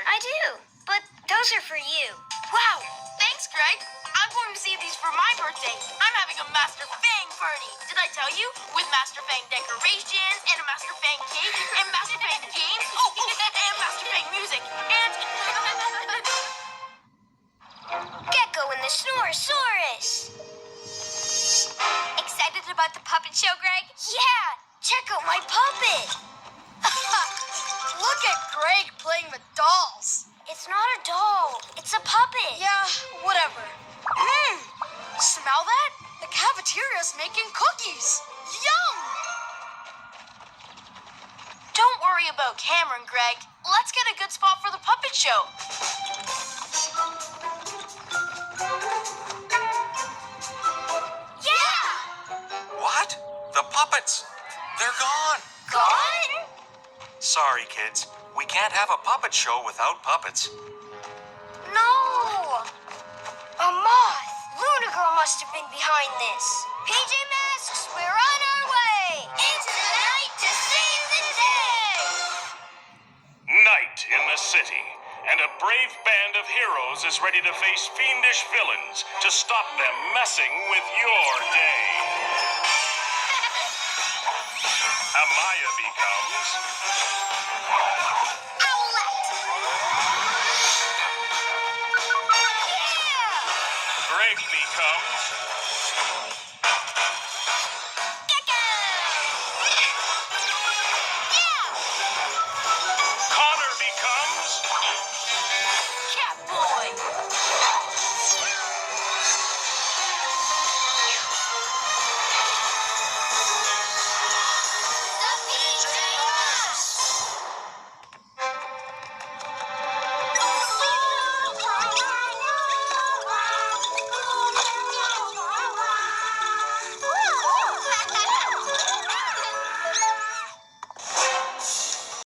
I do, but those are for you. Wow, thanks, Greg. I'm going to save these for my birthday. I'm having a Master Fang party. Did I tell you? With Master Fang decorations, and a Master Fang cake, and Master Fang games, and Master Fang music, and... Gekko and the Snore-A-Saurus. Excited about the puppet show, Greg? Yeah, check out my puppet. Look at Greg playing with dolls. It's not a doll, it's a puppet. Yeah, whatever. Smell that? The cafeteria's making cookies. Yum! Don't worry about Cameron, Greg. Let's get a good spot for the puppet show. Yeah! What? The puppets. They're gone. Gone? Sorry, kids. We can't have a puppet show without puppets. No! A moth! Luna Girl must have been behind this. PJ Masks, we're on our way! Into the night to save the day! Night in the city, and a brave band of heroes is ready to face fiendish villains to stop them messing with your day. Amaya becomes... Owlette! Greg becomes...